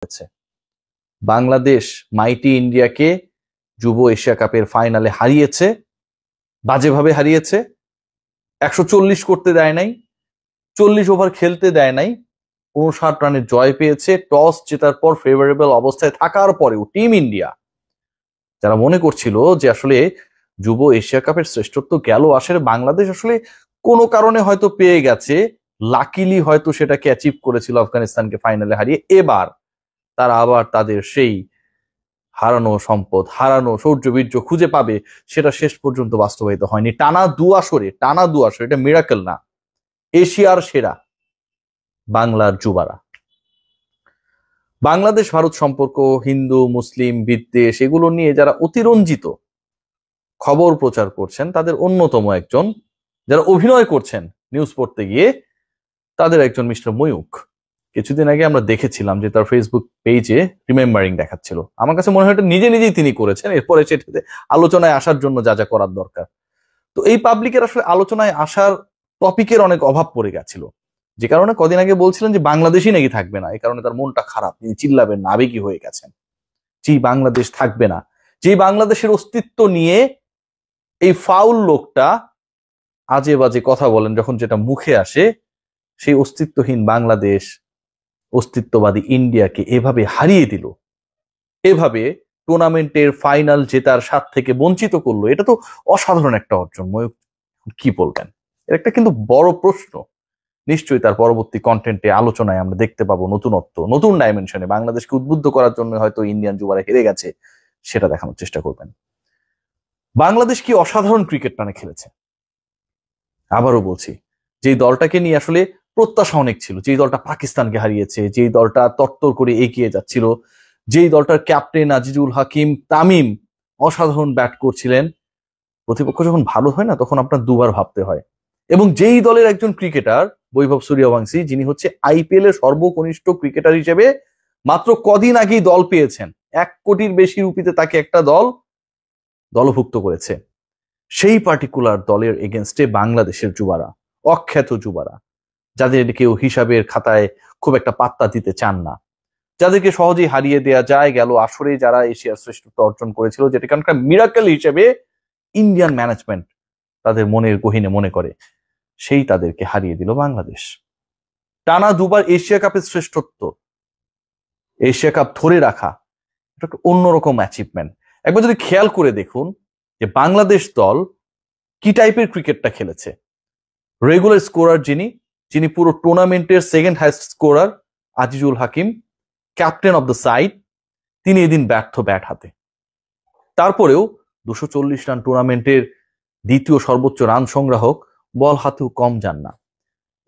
হয়েছে। বাংলাদেশ মাইটি ইন্ডিয়াকে যুব এশিয়া কাপের ফাইনালে হারিয়েছে, বাজেভাবে হারিয়েছে। 140 করতে দেয় নাই, 40 ওভার খেলতে দেয় নাই, 59 রানের জয় পেয়েছে। টস জেতার পর ফেভারেবল অবস্থায় থাকার পরেও টিম ইন্ডিয়া, যারা মনে করছিল যে আসলে যুব এশিয়া কাপের শ্রেষ্ঠত্ব গেল আসলে বাংলাদেশ আসলে কোনো কারণে হয়তো পেয়ে গেছে, লাকিলি হয়তো সেটাকে অ্যাচিভ করেছিল আফগানিস্তানকে ফাইনালে হারিয়ে, এবার তারা আবার তাদের সেই হারানো সম্পদ, হারানো শৌর্য বীর্য খুঁজে পাবে, সেটা শেষ পর্যন্ত বাস্তবায়িত হয়নি। টানা দু আসরে, এটা মিরাকেল না, এশিয়ার সেরা বাংলার যুবারা। বাংলাদেশ ভারত সম্পর্ক, হিন্দু মুসলিম বিদ্বেষ, এগুলো নিয়ে যারা অতিরঞ্জিত খবর প্রচার করছেন, তাদের অন্যতম একজন, যারা অভিনয় করছেন নিউজ পড়তে গিয়ে, তাদের একজন মিস্টার ময়ূখ। কিছুদিন আগে আমরা দেখেছিলাম যে তার ফেসবুক পেজে রিমেম্বারিং দেখাচ্ছিল। আমার কাছে মনে হয় এটা নিজেই তিনি করেছেন, এরপরে সেটাতে আলোচনায় আসার জন্য যা যা করার দরকার। তো এই পাবলিকের আসলে আলোচনায় আসার টপিকের অনেক অভাব পড়ে গেছিল, যে কারণে কদিন আগে বলছিলেন যে বাংলাদেশই নাকি থাকবে না, এই কারণে তার মনটা খারাপ, তিনি চিল্লাবেন না, আবেগী হয়ে গেছেন। যে বাংলাদেশ থাকবে না, যে বাংলাদেশের অস্তিত্ব নিয়ে এই ফাউল লোকটা আজে বাজে কথা বলেন, যখন যেটা মুখে আসে, সেই অস্তিত্বহীন বাংলাদেশ অস্তিত্ববাদী ইন্ডিয়াকে এভাবে হারিয়ে দিল, এভাবে টুর্নামেন্টের ফাইনাল জেতার স্বাদ থেকে বঞ্চিত করলো, এটা তো অসাধারণ একটা অর্জন। ময়ূখ কি বলবেন? এর একটা কিন্তু বড় প্রশ্ন। নিশ্চয়ই তার পরবর্তী কন্টেন্টে আলোচনায় আমরা দেখতে পাবো নতুনত্ব, নতুন ডাইমেনশনে। বাংলাদেশকে উদ্বুদ্ধ করার জন্য হয়তো ইন্ডিয়ান যুবারা হেরে গেছে, সেটা দেখানোর চেষ্টা করবেন। বাংলাদেশ কি অসাধারণ ক্রিকেট টানে খেলেছে। আবারও বলছি, যেই দলটাকে নিয়ে আসলে প্রত্যাশা অনেক ছিল, যেই দলটা পাকিস্তানকে হারিয়েছে, যেই দলটা তত্তর করে এগিয়ে যাচ্ছিল, যেই দলটার ক্যাপ্টেন আজিজুল হাকিম তামিম অসাধারণ ব্যাট করছিলেন, প্রতিপক্ষ যখন ভালো হয় না তখন আপনার দুবার ভাবতে হয়। এবং যেই দলের একজন ক্রিকেটার বৈভব সূর্যবংশী, যিনি হচ্ছে আইপিএল এর সর্বকনিষ্ঠ ক্রিকেটার হিসেবে মাত্র কদিন আগেই দল পেয়েছেন, 1 কোটির বেশি রুপিতে তাকে একটা দল দলভুক্ত করেছে, সেই পার্টিকুলার দলের এগেনস্টে বাংলাদেশের যুবারা, অখ্যাত যুবারা, যাদের কেউ হিসাবের খাতায় খুব একটা পাত্তা দিতে চান না, যাদেরকে সহজেই হারিয়ে দেওয়া যায়, গেল আসরে যারা এশিয়ার শ্রেষ্ঠত্ব অর্জন করেছিল, যেটা কারণ মিরাকেল হিসেবে ইন্ডিয়ান ম্যানেজমেন্ট তাদের মনের গহীনে মনে করে, সেই তাদেরকে হারিয়ে দিল বাংলাদেশ। টানা দুবার এশিয়া কাপের শ্রেষ্ঠত্ব, এশিয়া কাপ ধরে রাখা, এটা একটা অন্যরকম অ্যাচিভমেন্ট। একবার যদি খেয়াল করে দেখুন যে বাংলাদেশ দল কি টাইপের ক্রিকেটটা খেলেছে। রেগুলার স্কোরার যিনি পুরো টুর্নামেন্টের second highest scorer Azizul Hakim, captain of the side, তিনি এদিন ব্যর্থ ব্যাট হাতে। তারপরেও 240 রান টুর্নামেন্টের দ্বিতীয় সর্বোচ্চ রান সংগ্রাহক, বল হাতেও কম যান না।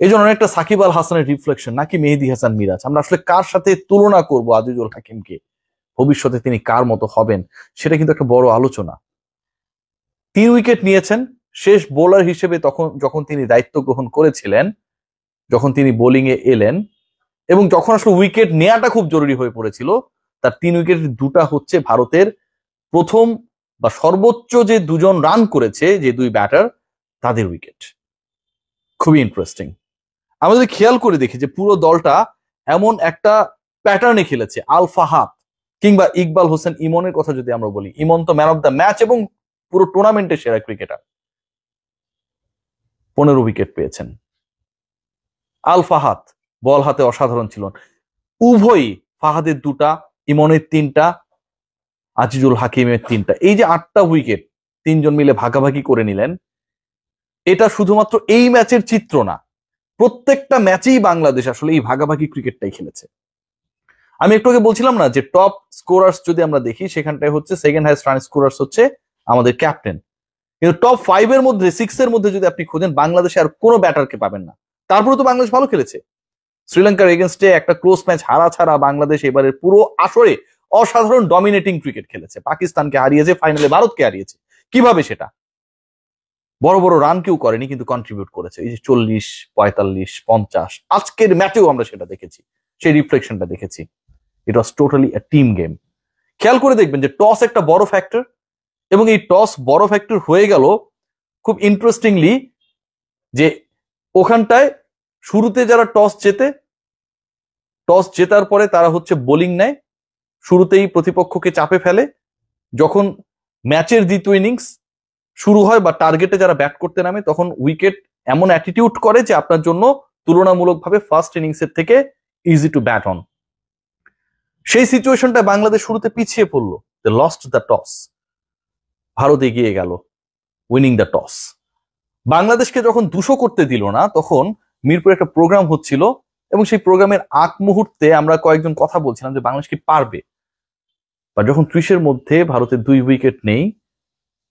এই জন্য অনেকটা সাকিব আল হাসানের রিফ্লেকশন, নাকি মেহেদী হাসান মিরাজ, আমরা আসলে কার সাথে তুলনা করব আজিজুল হাকিমকে, ভবিষ্যতে তিনি কার মতো হবেন, সেটা কিন্তু একটা বড় আলোচনা। 3 উইকেট নিয়েছেন শেষ বোলার হিসেবে, যখন তিনি দায়িত্ব গ্রহণ করেছিলেন, যখন তিনি বোলিং এ এলেন, এবং যখন আসলে উইকেট নেওয়াটা খুব জরুরি হয়ে পড়েছিল, তার 3 উইকেট 2টা হচ্ছে ভারতের প্রথম বা সর্বোচ্চ যে 2জন রান করেছে, যে 2 ব্যাটার, তাদের উইকেট। খুবই ইন্টারেস্টিং। আমরা যদি খেয়াল করে দেখি যে পুরো দলটা এমন একটা প্যাটার্নে খেলেছে। আল ফাহাদ কিংবা ইকবাল হোসেন ইমনের কথা যদি আমরা বলি, ইমন তো ম্যান অফ দ্য ম্যাচ এবং পুরো টুর্নামেন্টের সেরা ক্রিকেটার, 15 উইকেট পেয়েছেন। আল ফাহাদ বল হাতে অসাধারণ ছিল। উভয়ই, ফাহাদের 2টা, ইমনের 3টা, আজিজুল হাকিমের 3টা, এই যে 8টা উইকেট 3 জন মিলে ভাগাভাগি করে নিলেন। এটা শুধুমাত্র এই ম্যাচের চিত্র না, প্রত্যেকটা ম্যাচেই বাংলাদেশ আসলে এই ভাগাভাগি ক্রিকেটটাই খেলেছে। আমি একটু আগে বলছিলাম না যে টপ স্কোরার্স যদি আমরা দেখি, সেখানটায় হচ্ছে সেকেন্ড হাইস্ট রান স্কোরার্স হচ্ছে আমাদের ক্যাপ্টেন, কিন্তু টপ 5 এর মধ্যে, 6 এর মধ্যে যদি আপনি খোঁজেন, বাংলাদেশে আর কোনো ব্যাটারকে পাবেন না। তারপরে তো বাংলাদেশ ভালো খেলেছে। শ্রীলঙ্কার এগেনস্টে একটা ক্লোজ ম্যাচ হারা ছাড়া বাংলাদেশ এবারের পুরো আসরে অসাধারণ ডমিনেটিং ক্রিকেট খেলেছে। পাকিস্তানকে হারিয়েছে, ফাইনালে ভারতকে হারিয়েছে। কিভাবে সেটা? বড় বড় রান কেউ করেনি, কিন্তু কন্ট্রিবিউট করেছে। এই যে 40, 45, 50, আজকের ম্যাচেও আমরা সেটা দেখেছি, সেই রিফ্লেকশনটা দেখেছি। It was totally a team game. খেয়াল করে দেখবেন যে টস একটা বড় ফ্যাক্টর, এবং এই টস বড় ফ্যাক্টর হয়ে গেল খুব ইন্টারেস্টিংলি, যে ওখানটায় শুরুতে যারা টস জেতে টস জেতার পরে তারা হচ্ছে বোলিং নেয়, শুরুতেই প্রতিপক্ষকে চাপে ফেলে। যখন ম্যাচের দ্বিতীয় ইনিংস শুরু হয় বা টার্গেটে যারা ব্যাট করতে নামে, তখন উইকেট এমন অ্যাটিটিউড করে যে আপনার জন্য তুলনামূলকভাবে ফার্স্ট ইনিংসের থেকে ইজি টু ব্যাট অন। সেই সিচুয়েশনটা বাংলাদেশ শুরুতে পিছিয়ে পড়লো, they lost the toss. Bharat এগিয়ে গেল, উইনিং দ্য টস। বাংলাদেশকে যখন 200 করতে দিল না, তখন মিরপুরে একটা প্রোগ্রাম হচ্ছিল এবং সেই প্রোগ্রামের আগ মুহূর্তে আমরা কয়েকজন কথা বলছিলাম যে বাংলাদেশ কি পারবে। বা যখন 30-এর মধ্যে ভারতের 2 উইকেট নেই,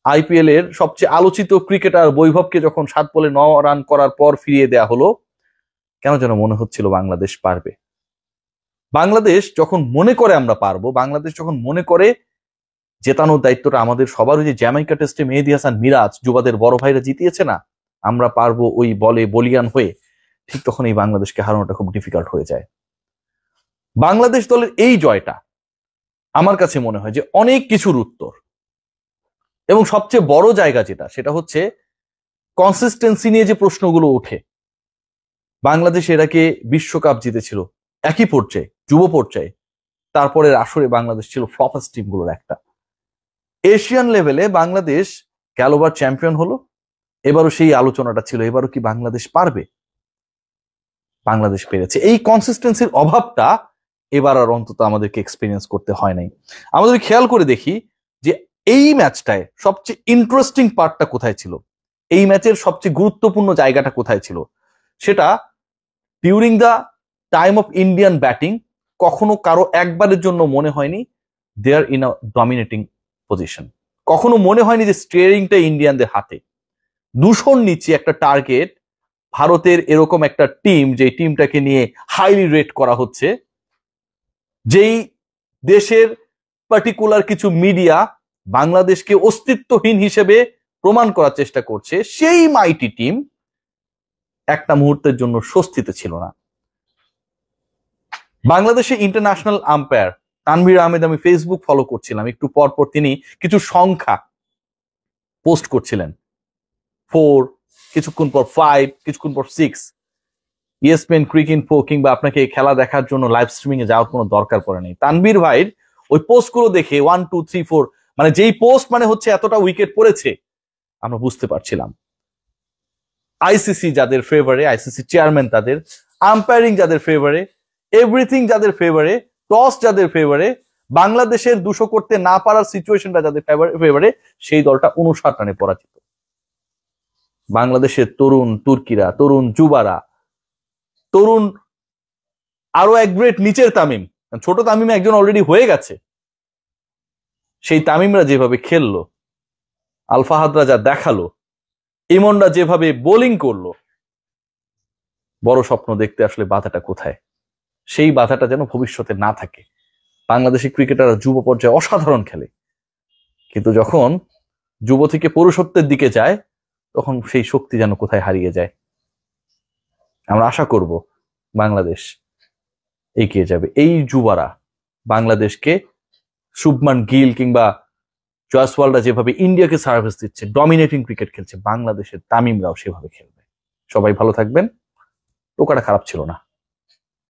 আইপিএল এর সবচেয়ে আলোচিত ক্রিকেটার বৈভবকে যখন 7 বলে 9 রান করার পর ফিরিয়ে দেয়া হলো, কেন যেন মনে হচ্ছিল বাংলাদেশ পারবে। বাংলাদেশ যখন মনে করে আমরা পারবো, বাংলাদেশ যখন মনে করে জেতানোর দায়িত্বটা আমাদের সবার, ওই যে জ্যামাইকা টেস্টে মেহেদী হাসান মিরাজ যুবাদের বড় ভাইরা জিতিয়েছে না, আমরা পারবো ওই বলে বলিয়ান হয়ে, ঠিক তখন এই বাংলাদেশকে হারানোটা খুব ডিফিকাল্ট হয়ে যায়। বাংলাদেশ দলের এই জয়টা আমার কাছে মনে হয় যে অনেক কিছুর উত্তর, এবং সবচেয়ে বড় জায়গা যেটা, সেটা হচ্ছে কনসিস্টেন্সি নিয়ে যে প্রশ্নগুলো ওঠে। বাংলাদেশ এর আগে বিশ্বকাপ জিতেছিল একই পর্যায়ে, যুব পর্যায়ে, তারপরের আসরে বাংলাদেশ ছিল ফ্লপাস টিমগুলোর একটা। এশিয়ান লেভেলে বাংলাদেশ গেলবার চ্যাম্পিয়ন হলো, এবারও সেই আলোচনাটা ছিল, এবারও কি বাংলাদেশ পারবে? বাংলাদেশ পেরেছে। এই কনসিস্টেন্সির অভাবটা এবার আর অন্তত আমাদেরকে এক্সপিরিয়েন্স করতে হয় নাই। আমাদের খেয়াল করে দেখি যে এই ম্যাচটায় সবচেয়ে ইন্টারেস্টিং পার্টটা কোথায় ছিল, এই ম্যাচের সবচেয়ে গুরুত্বপূর্ণ জায়গাটা কোথায় ছিল। সেটা during the time of Indian batting কখনো কারো একবারের জন্য মনে হয়নি দে আর ইন আ ডমিনেটিং পজিশন। কখনো মনে হয়নি যে স্টিয়ারিংটা ইন্ডিয়ানদের হাতে। 200-র নিচে একটা টার্গেট, ভারতের এরকম একটা টিম, যে টিমটাকে নিয়ে হাইলি রেট করা হচ্ছে, যেই দেশের পার্টিকুলার কিছু মিডিয়া বাংলাদেশকে অস্তিত্বহীন হিসেবে প্রমাণ করার চেষ্টা করছে, সেই মাইটি টিম একটা মুহূর্তের জন্য স্বস্তিতে ছিল না। বাংলাদেশে ইন্টারন্যাশনাল আম্পায়ার তানভীর আহমেদ, আমি ফেসবুক ফলো করছিলাম, একটু পর পর তিনি কিছু সংখ্যা পোস্ট করছিলেন, 4, কিছুক্ষণ পর 5, কিছুক্ষণ পর 6। ESPN ক্রিকইনফো কিংবা আপনাকে খেলা দেখার জন্য লাইভ স্ট্রিমিং এ যাওয়ার কোনো দরকার পড়ে নেই। তানভীর ভাইয়ের ওই পোস্টগুলো দেখে 1, 2, 3, 4, মানে যেই পোস্ট মানে হচ্ছে এতটা উইকেট পড়েছে, আমরা বুঝতে পারছিলাম আইসিসি যাদের ফেভারে, আইসিসি চেয়ারম্যান তাদের, আম্পায়ারিং যাদের ফেভারে, এভরিথিং যাদের ফেভারে, টস যাদের ফেভারে, বাংলাদেশের 200 করতে না পারার সিচুয়েশনটা যাদের ফেভারে, সেই দলটা 59 রানে পরাজিত। বাংলাদেশের তরুণ তুর্কিরা, তরুণ যুবারা, তরুণ আরো এক গ্রেড নিচের তামিম, ছোট তামিম একজন অলরেডি হয়ে গেছে, সেই তামিমরা যেভাবে খেললো, আলফাহাদরা যা দেখালো, ইমনরা যেভাবে বোলিং করলো, বড় স্বপ্ন দেখতে আসলে বাধাটা কোথায়? সেই বাধাটা যেন ভবিষ্যতে না থাকে। বাংলাদেশি ক্রিকেটাররা যুব পর্যায়ে অসাধারণ খেলে, কিন্তু যখন যুব থেকে পুরুষত্বের দিকে যায়, তখন সেই শক্তি যেন কোথায় হারিয়ে যায়। আমরা আশা করব বাংলাদেশ এগিয়ে যাবে। এই যুবারা বাংলাদেশকে, শুভমান গিল কিংবা জয়সওয়ালরা যেভাবে ইন্ডিয়াকে সার্ভিস দিচ্ছে, ডমিনেটিং ক্রিকেট খেলছে, বাংলাদেশের তামিমরাও সেভাবে খেলবে। সবাই ভালো থাকবেন। টোকাটা খারাপ ছিল না।